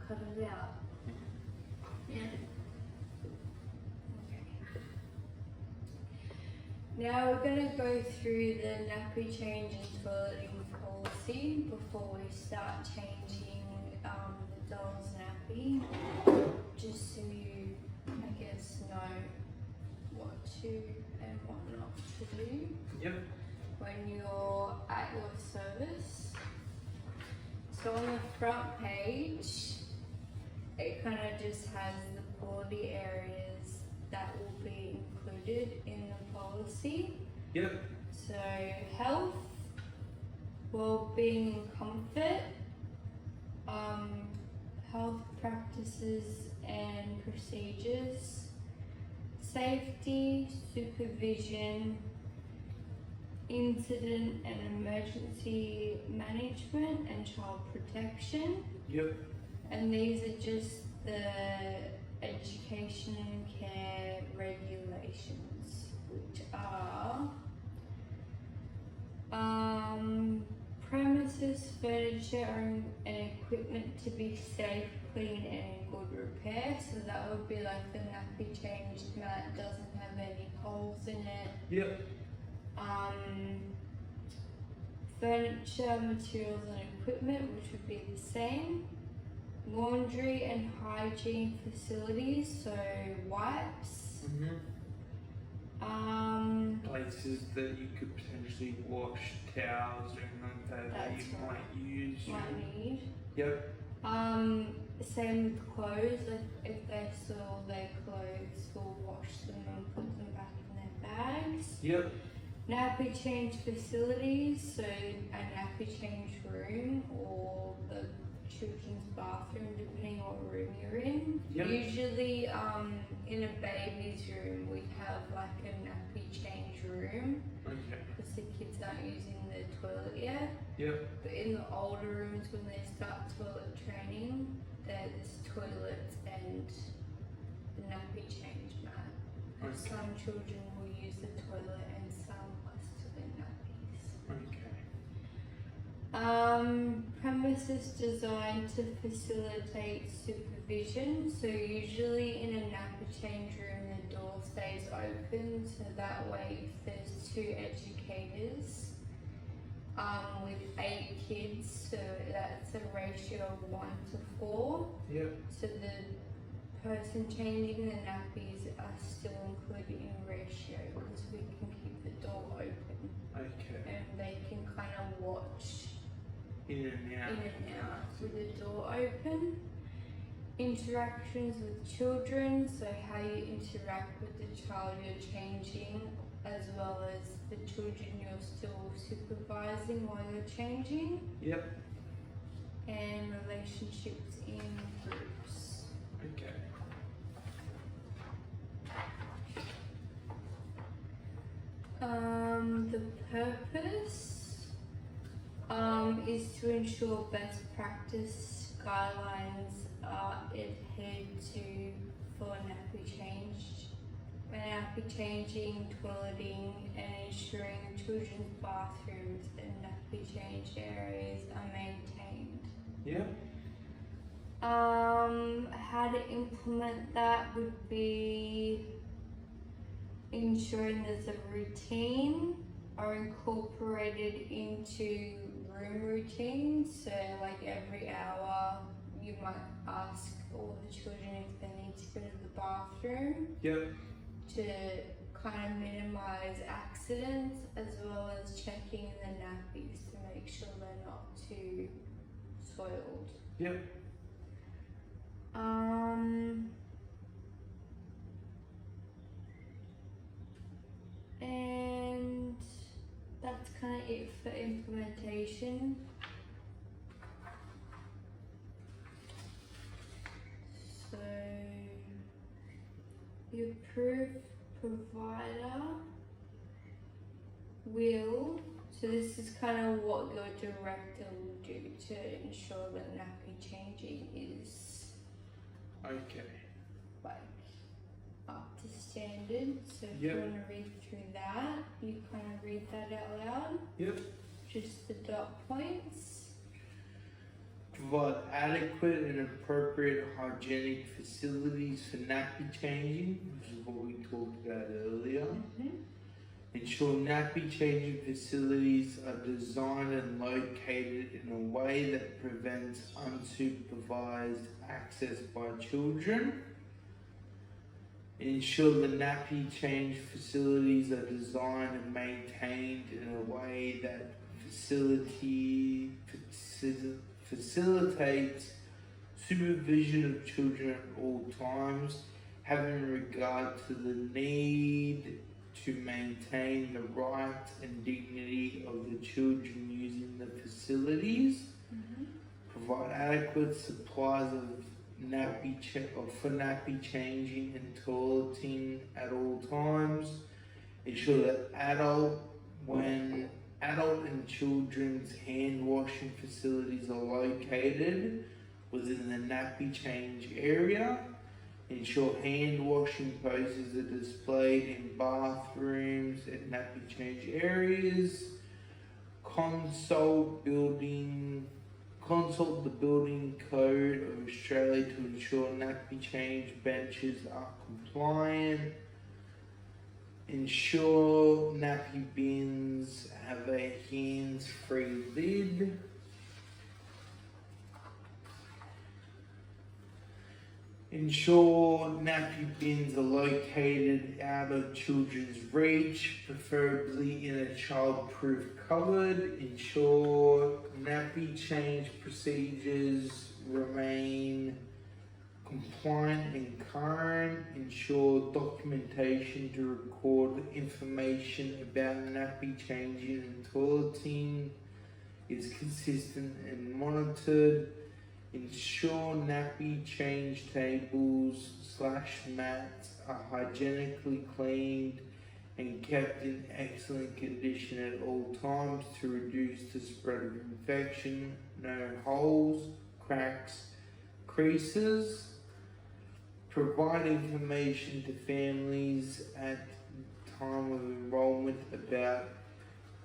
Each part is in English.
cut it out. Yeah. Okay. Now we're going to go through the nappy change and toileting policy before we start changing the doll's nappy, just so you, I guess, know what to and what not to do. Yep. When you're at your service. So on the front page, it kind of just has the quality areas that will be included in the policy. Yep. So health, well-being and comfort, health practices and procedures, safety, supervision, incident and emergency management and child protection. Yep. And these are just the education and care regulations, which are premises, furniture and equipment to be safe, clean and in good repair. So that would be like the nappy change mat doesn't have any holes in it. Yep. Furniture, materials and equipment, which would be the same. Laundry and hygiene facilities, so wipes. Places that you could potentially wash towels or anything like that that you That's right. might use. Might need. Yep. Same with clothes. If they stole their clothes, we'll wash them and put them back in their bags. Yep. Nappy change facilities, so a nappy change room or the children's bathroom, depending on what room you're in. Yep. Usually, in a baby's room, we have like a nappy change room Okay. because the kids aren't using the toilet yet. Yep. But in the older rooms, when they start toilet training, there's toilets and the nappy change mat. And Okay. some children will use the toilet and some less to their nappies. Okay. Premises designed to facilitate supervision. So usually in a nappy change room, the door stays open, so that way if there's 2 educators with 8 kids, so that's a ratio of 1 to 4. Yep. So the person changing the nappies are still included in ratio because we can keep the door open Okay. and they can kind of watch In and out. in and out with the door open. Interactions with children, so how you interact with the child you're changing, as well as the children you're still supervising while you're changing, Yep. and relationships in groups. Okay. The purpose is to ensure best practice guidelines are adhered to for nappy changing, toileting, and ensuring children's bathrooms and nappy change areas are maintained. Yep. How to implement that would be ensuring there's a routine or incorporated into room routines. So like every hour you might ask all the children if they need to go to the bathroom Yep. to kind of minimize accidents, as well as checking the nappies to make sure they're not too soiled. Yep. And that's kind of it for implementation. So the approved provider will, so this is kind of what your director will do to ensure that nappy changing is Okay. like up to standard. So if Yep. you want to read through that, you kind of read that out loud. Yep. Just the dot points. provide adequate and appropriate hygienic facilities for nappy changing, which is what we talked about earlier. Ensure nappy changing facilities are designed and located in a way that prevents unsupervised access by children. Ensure the nappy change facilities are designed and maintained in a way that facilitates supervision of children at all times, having regard to the need to maintain the rights and dignity of the children using the facilities. Provide adequate supplies of for nappy changing and toileting at all times. Ensure that adult and children's hand washing facilities are located within the nappy change area. Ensure hand washing posters are displayed in bathrooms and nappy change areas. Consult the building code of Australia to ensure nappy change benches are compliant. Ensure nappy bins have a hands-free lid. Ensure nappy bins are located out of children's reach, preferably in a child-proof cupboard. Ensure nappy change procedures remain compliant and current. Ensure documentation to record information about nappy changing and toileting is consistent and monitored. Ensure nappy change tables / mats are hygienically cleaned and kept in excellent condition at all times to reduce the spread of infection. No holes, cracks, creases. Provide information to families at time of enrolment about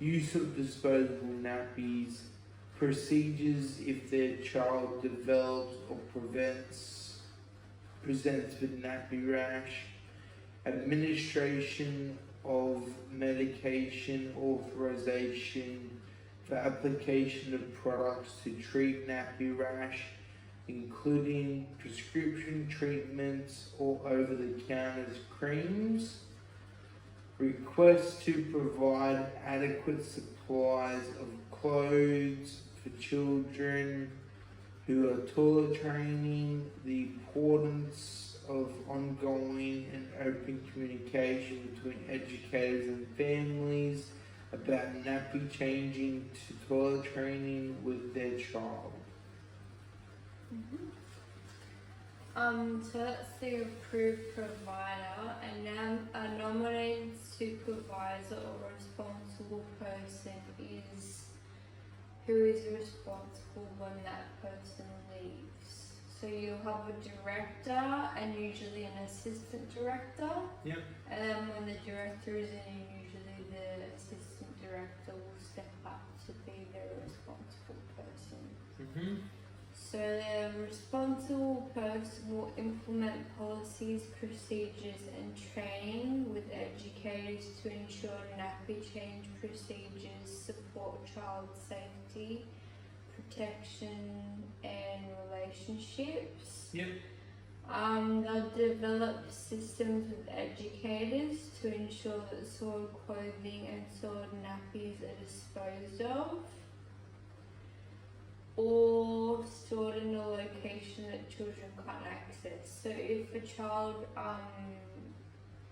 use of disposable nappies, procedures if their child develops or presents with nappy rash, administration of medication, authorization for application of products to treat nappy rash, including prescription treatments or over-the-counter creams. Request to provide adequate supplies of clothes for children who are toilet training, the importance of ongoing and open communication between educators and families about nappy changing to toilet training with their child. So that's the approved provider, and now a nominated supervisor or responsible person is who is responsible when that person leaves. So you'll have a director and usually an assistant director. Yep. And then when the director is in, usually the assistant director will step up to be the responsible person. So the responsible person will implement policies, procedures and training with educators to ensure nappy change procedures support child safety, protection and relationships. Yep. They'll develop systems with educators to ensure that soiled clothing and soiled nappies are disposed of or stored in a location that children can't access. So if a child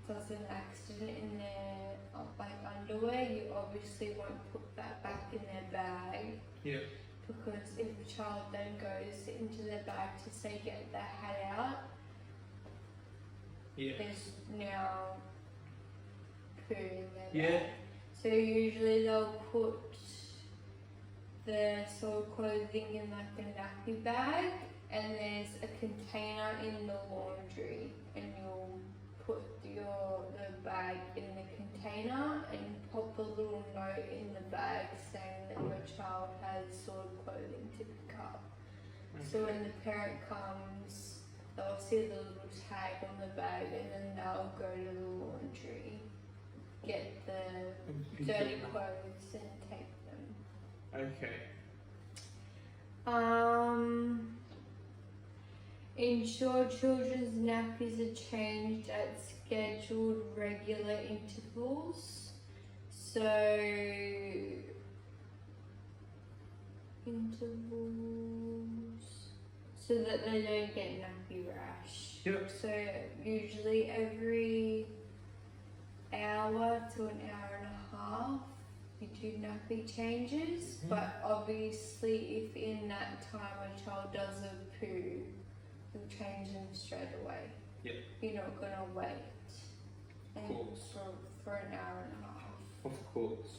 does an accident in their underwear, you obviously won't put that back in their bag. Yeah. Because if a child then goes into their bag to say get their hat out, there's now poo in their bag. So usually they'll put the soiled clothing in like a nappy bag, and there's a container in the laundry, and you'll put the bag in the container and pop a little note in the bag saying that your child has soiled clothing to pick up. So when the parent comes, they'll see the little tag on the bag and then they'll go to the laundry, get the dirty clothes and take them. Okay. Ensure children's nappies are changed at scheduled regular intervals. So so that they don't get nappy rash. Yep. So usually every hour to an hour and a half you do nappy changes, but obviously if in that time a child does a poo, you'll change them straight away. Yep. You're not gonna wait Of course. for an hour and a half. Of course.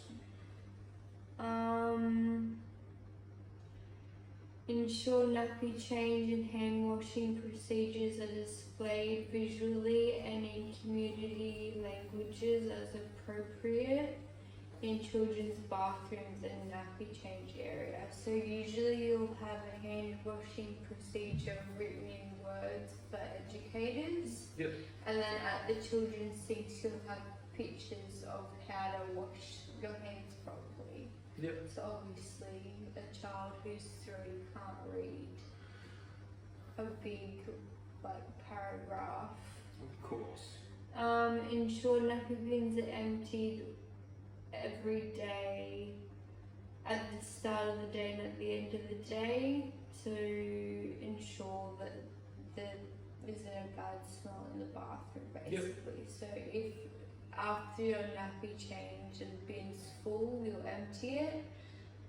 Ensure nappy change and hand washing procedures are displayed visually and in community languages as appropriate in children's bathrooms and nappy change area. So usually you'll have a hand washing procedure written in words for educators. Yep. And then at the children's sinks you'll have pictures of how to wash your hands properly. Yep. So obviously a child who's 3 can't read a big paragraph. Of course. Ensure nappy bins are emptied every day at the start of the day and at the end of the day to ensure that there isn't a bad smell in the bathroom basically. So if after your nappy change and the bin's full, you'll empty it,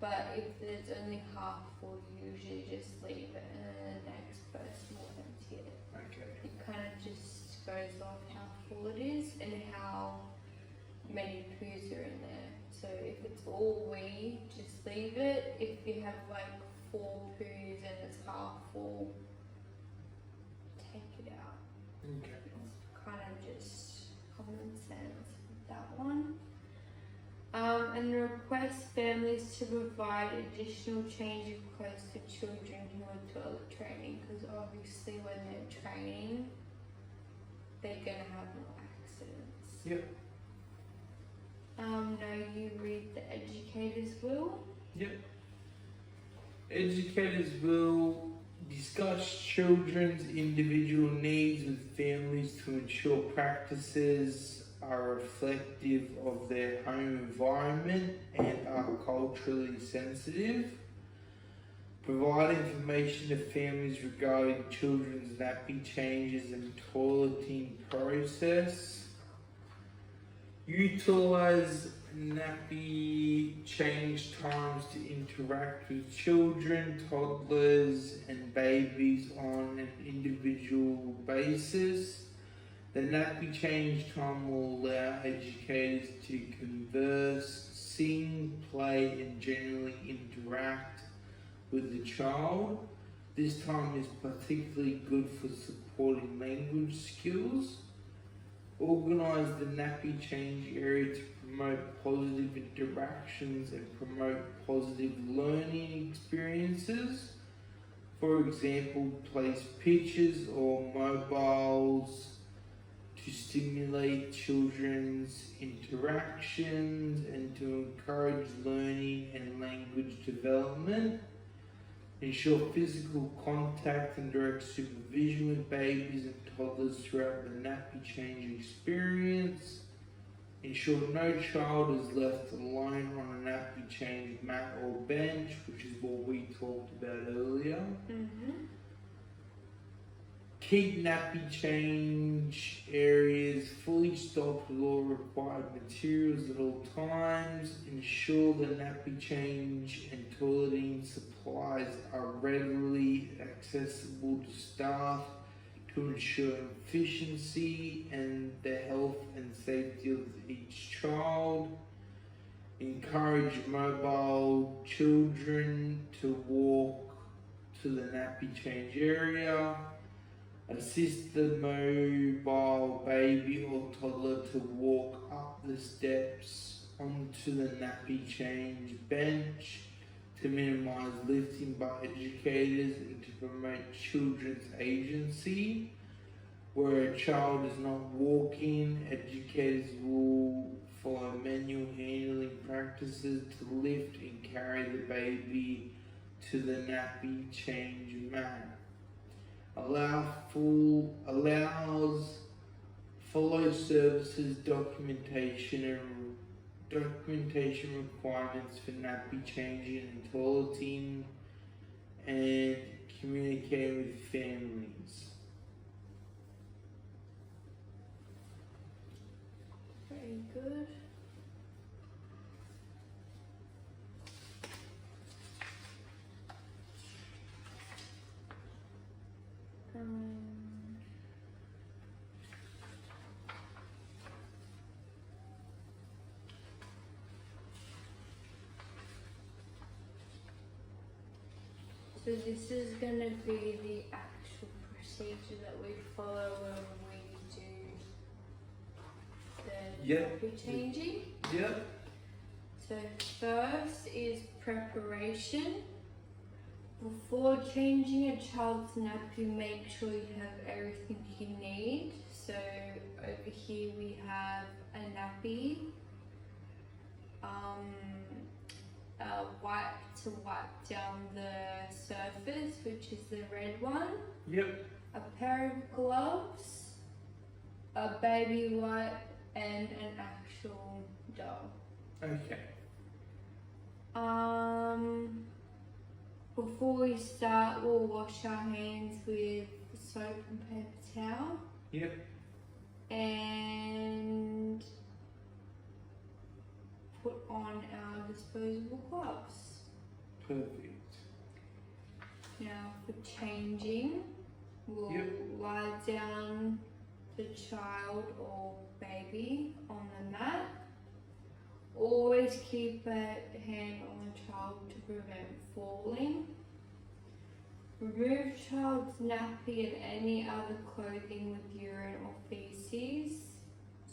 but if there's only half full, you usually just leave it and then the next person will empty it. Okay. It kind of just goes off how full it is and how many poos are in there. So if it's all wee, just leave it. If you have 4 poos and it's half full, take it out. Okay. It's kind of just common sense with that one. And request families to provide additional change of clothes for children who are toilet training, because obviously when they're training, they're gonna have more accidents. Yep. Now you read the educators will. Yep. Educators will discuss children's individual needs with families to ensure practices are reflective of their home environment and are culturally sensitive. Provide information to families regarding children's nappy changes and toileting process. Utilize nappy change times to interact with children, toddlers and babies on an individual basis. The nappy change time will allow educators to converse, sing, play and generally interact with the child. This time is particularly good for supporting language skills. Organise the nappy change area to promote positive interactions and promote positive learning experiences. For example, place pictures or mobiles to stimulate children's interactions and to encourage learning and language development. Ensure physical contact and direct supervision with babies and toddlers throughout the nappy change experience. Ensure no child is left alone on a nappy change mat or bench, which is what we talked about earlier. Keep nappy change areas fully stocked with all required materials at all times. Ensure the nappy change and toileting supplies are readily accessible to staff to ensure efficiency and the health and safety of each child. Encourage mobile children to walk to the nappy change area. Assist the mobile baby or toddler to walk up the steps onto the nappy change bench to minimize lifting by educators and to promote children's agency. Where a child is not walking, educators will follow manual handling practices to lift and carry the baby to the nappy change mat. Allows follow services documentation requirements for nappy changing and toileting, and communicate with families. Very good. So this is going to be the actual procedure that we follow when we do the nappy changing. Yep. So first is preparation. Before changing a child's nappy, make sure you have everything you need. So over here we have a nappy, a wipe to wipe down the surface, which is the red one. Yep. A pair of gloves, a baby wipe, and an actual doll. Okay. Before we start, we'll wash our hands with soap and paper towel. Yep. And put on our disposable gloves. Perfect. Now for changing, we'll lie down the child or baby on the mat. Always keep a hand on the child to prevent falling. Remove child's nappy and any other clothing with urine or feces.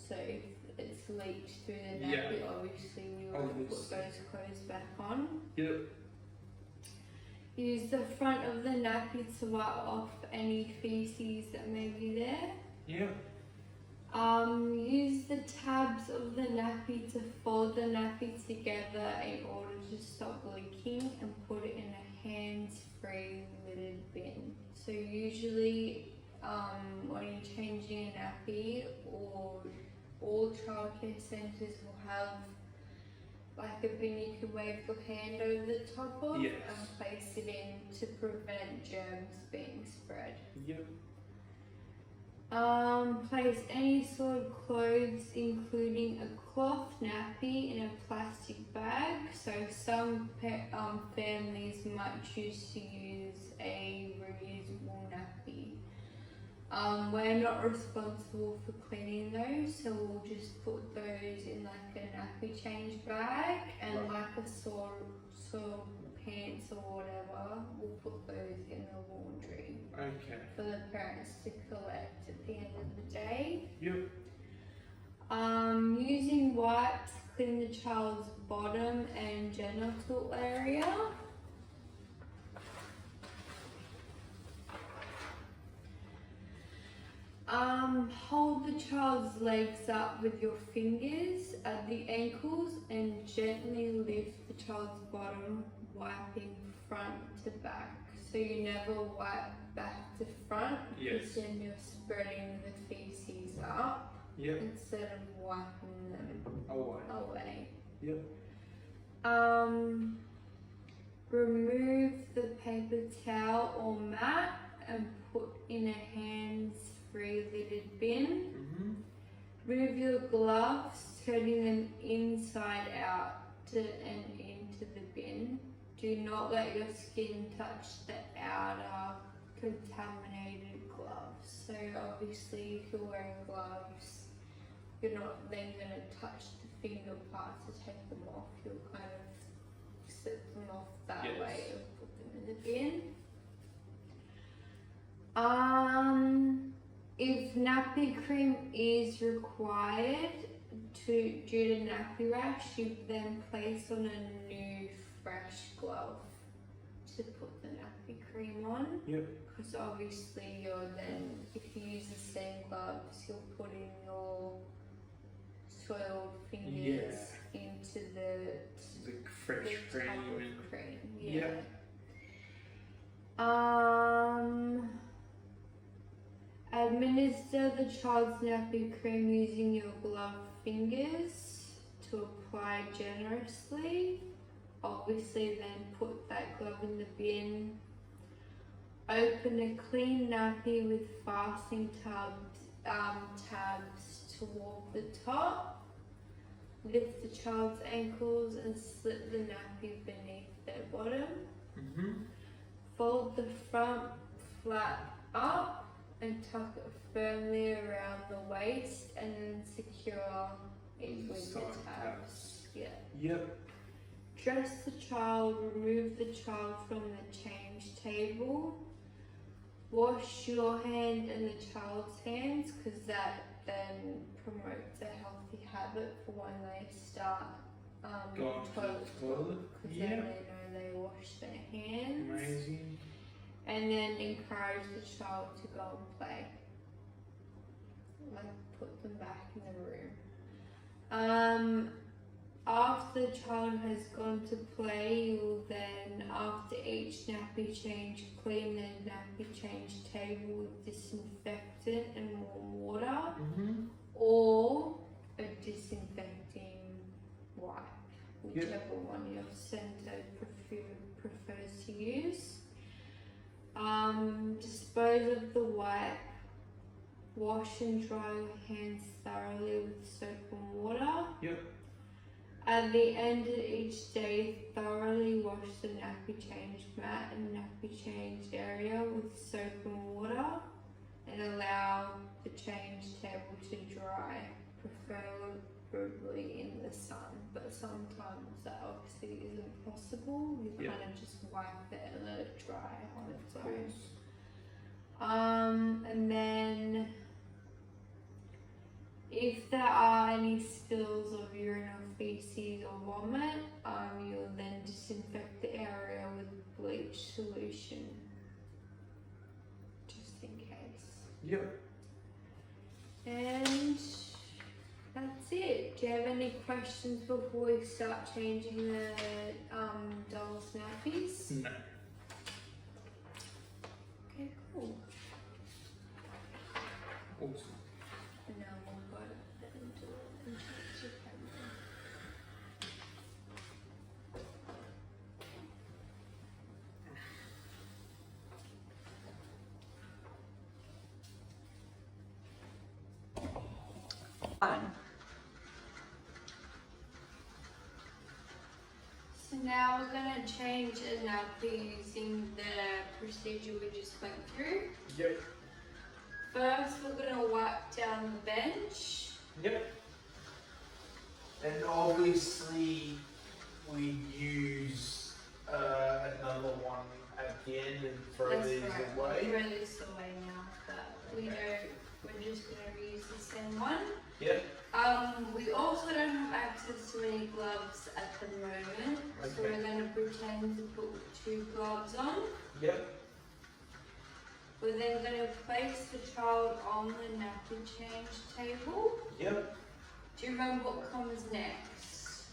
So if it's leaked through the nappy, obviously we will put those clothes back on. Yep. Use the front of the nappy to wipe off any feces that may be there. Yep. Use the tabs of the nappy to fold the nappy together in order to stop leaking, and put it in a hands-free lidded bin. So usually when you're changing a nappy, or all childcare centres will have like a bin you can wave your hand over the top of and place it in to prevent germs being spread. Yep. Place any sort of clothes, including a cloth nappy, in a plastic bag. So some families might choose to use a reusable nappy. We're not responsible for cleaning those, so we'll just put those in like a nappy change bag, and like a sore pants or whatever, we'll put those in the laundry. Okay. For the parents to collect at the end of the day. Yep. Using wipes, clean the child's bottom and genital area. Hold the child's legs up with your fingers at the ankles and gently lift the child's bottom, wiping front to back. So you never wipe back to front, because then you're spreading the feces up instead of wiping them away. Yep. Remove the paper towel or mat and put in a hands-free lidded bin. Remove your gloves, turning them inside out and into the bin. Do not let your skin touch the outer contaminated gloves. So obviously if you're wearing gloves, you're not then going to touch the finger parts to take them off. You'll kind of slip them off that way and put them in the bin. If nappy cream is required due to nappy rash, you then place on a new fresh glove to put the nappy cream on. Yep. Because obviously you're then, if you use the same gloves, you're putting your soiled fingers into The fresh the tub cream of and cream. yeah. Administer the child's nappy cream using your gloved fingers to apply generously. Obviously, then put that glove in the bin. Open a clean nappy with fastening tabs toward the top. Lift the child's ankles and slip the nappy beneath their bottom. Fold the front flap up and tuck it firmly around the waist and then secure it with the tabs. Yep. Dress the child, remove the child from the change table. Wash your hand and the child's hands, because that then promotes a healthy habit for when they start Going to the toilet. because then they know they wash their hands. Amazing. And then encourage the child to go and play. Like put them back in the room. After the child has gone to play, you will then, after each nappy change, clean the nappy change table with disinfectant and warm water, or a disinfecting wipe, whichever one your centre prefers to use. Dispose of the wipe. Wash and dry your hands thoroughly with soap and water. Yep. At the end of each day, thoroughly wash the nappy change mat and nappy change area with soap and water, and allow the change table to dry, preferably in the sun. But sometimes that obviously isn't possible. You kind of just wipe it and let it dry on its own. And then if there are any spills of urine or feces or vomit, you'll then disinfect the area with bleach solution, just in case. Yep. And that's it. Do you have any questions before we start changing the doll's nappies? No. Okay, cool. Awesome. And now we'll go and do it and change your camera. So now we're going to change a nappy using the procedure we just went through. Yep. First, we're going to wipe down the bench. Yep. And obviously we use another one at the end and throw That's these right. away. We'll throw this away now, but we know we're just going to reuse the same one. Yep. We also don't have access to any gloves at the moment, so we're going to pretend to put 2 gloves on. Yep. We're then going to place the child on the nappy change table. Yep. Do you remember what comes next?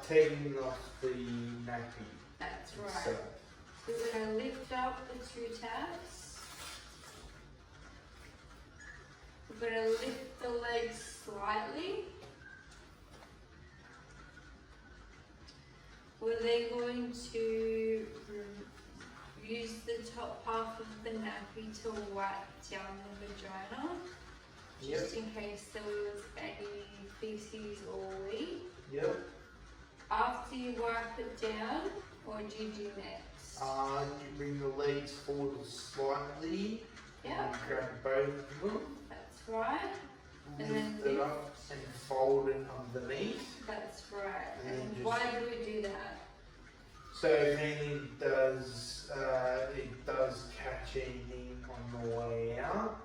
Taking off the nappy. That's right. So, So we're going to lift up the 2 tabs. We're going to lift the legs slightly. We're then going to use the top half of the nappy to wipe down the vagina, just in case there was any feces or wee. yep. After you wipe it down, what do you do next? You bring the legs forward slightly. Yeah, And grab both of them. that's right. And then Lift it up and fold it underneath. That's right. And And just- why do we do that? So mainly it does catch anything on the way out.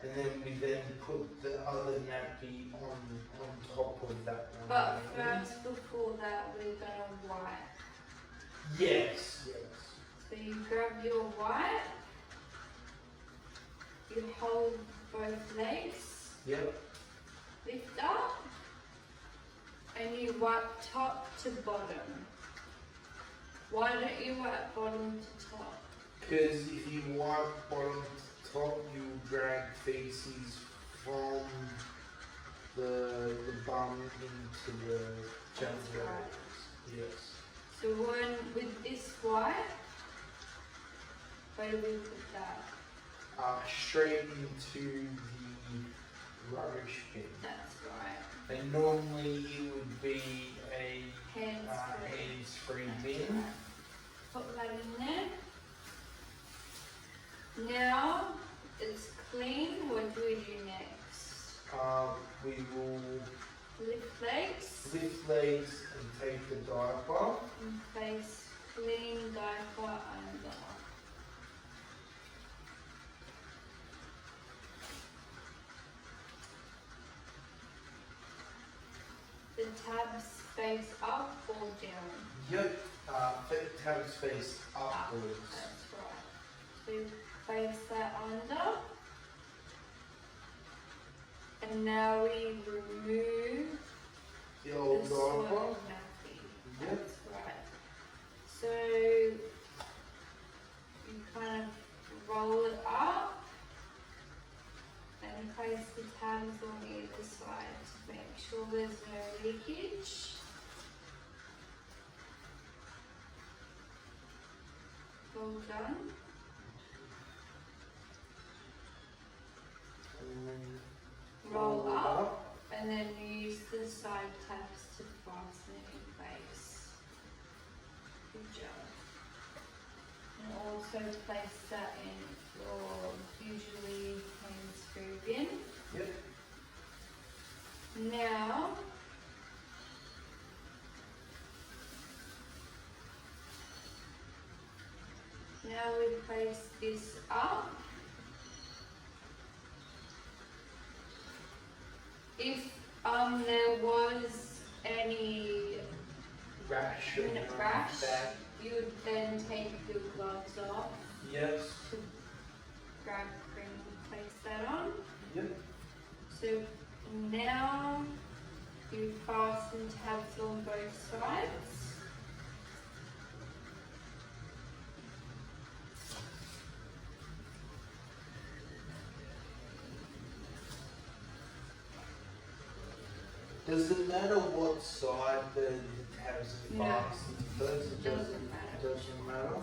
and then we then put the other nappy on top of that one. But first, before that, we're gonna wipe. Yes. So you grab your wipe, you hold both legs, Yep. lift up, and you wipe top to bottom. Why don't you wipe bottom to top? Because if you wipe bottom to top, you will drag feces from the bum into the genital areas. Yes. So with this wipe, where do we put that? Straight into the rubbish bin. That's right. And normally it would be a Hands-free. hands-free That's bin. right. Put that in there. Now it's clean. What do we do next? We will Lift legs lift legs and take the diaper. and place clean diaper under. The tabs face up or down? Yep. Tabs face upwards. That's right. So place that under. And now we remove The old the soiled diaper. nappy. Yep. That's right. So you kind of roll it up and place the tabs on either side to make sure there's no leakage. Well done. And then Roll up and then use the side tabs to fasten it in place. Good job. And also place that in your usually hands-free bin. Yep. Now, we place this up. If there was any Rash and rash, that. you would then take your gloves off Yes. to grab cream and place that on. Yep. So now you fasten tabs on both sides. Does it matter what side the tabs are No. fastened? It Doesn't matter. Doesn't matter.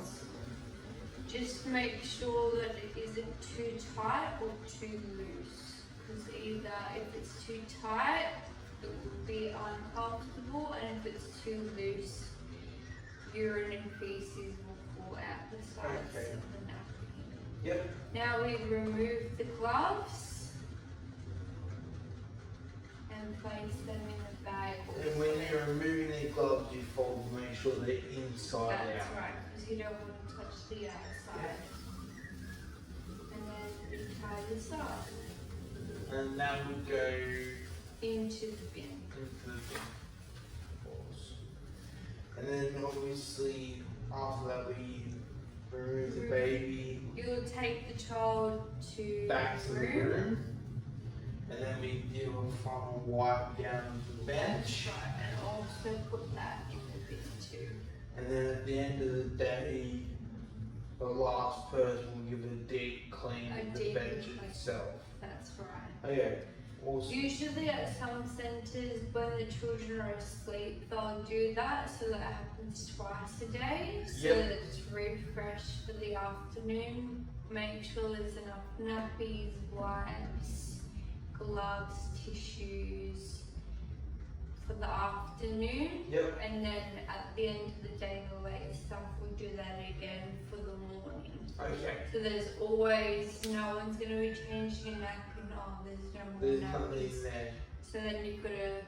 Just make sure that it isn't too tight or too loose. Because either if it's too tight, it will be uncomfortable, and if it's too loose, urine and feces will fall out the sides Okay. of the napkin. Yep. Now we remove the gloves and place them in the bag. And when you're removing the gloves, you fold to make sure they're inside That's out. right, because you don't want to touch the outside. And then you tie this up And that would go into the bin. into the bin. Of course. And then obviously after that we remove the baby You'll take the child to back to the the room. room. And then we do a final wipe down the bench. Right, and also put that in the bin too. And then at the end of the day, the last person will give a deep clean A of the deep bench clean. itself. That's right. Okay, awesome. Usually at some centres, when the children are asleep, they'll do that, so that happens twice a day, so Yep. that it's refreshed for the afternoon. Make sure there's enough nappies, wipes, gloves, tissues for the afternoon. Yep. And then at the end of the day, the late staff will do that again for the morning. Okay. So there's always, no one's going to be changing a napkin, oh, there's no more There's nothing napkins. there. So then you've got to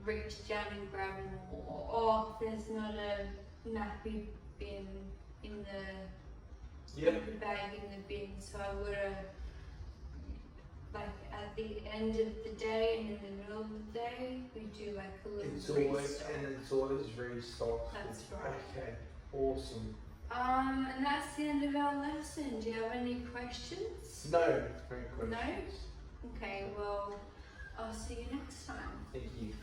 reach down and grab more. Or there's not a nappy bin in the, Yep. the bag in the bin, so I would have like at the end of the day and in the middle of the day, we do like a little It's always restock. restocked. That's right. Okay, awesome. And that's the end of our lesson. Do you have any questions? No, very questions. No? Okay, well, I'll see you next time. Thank you.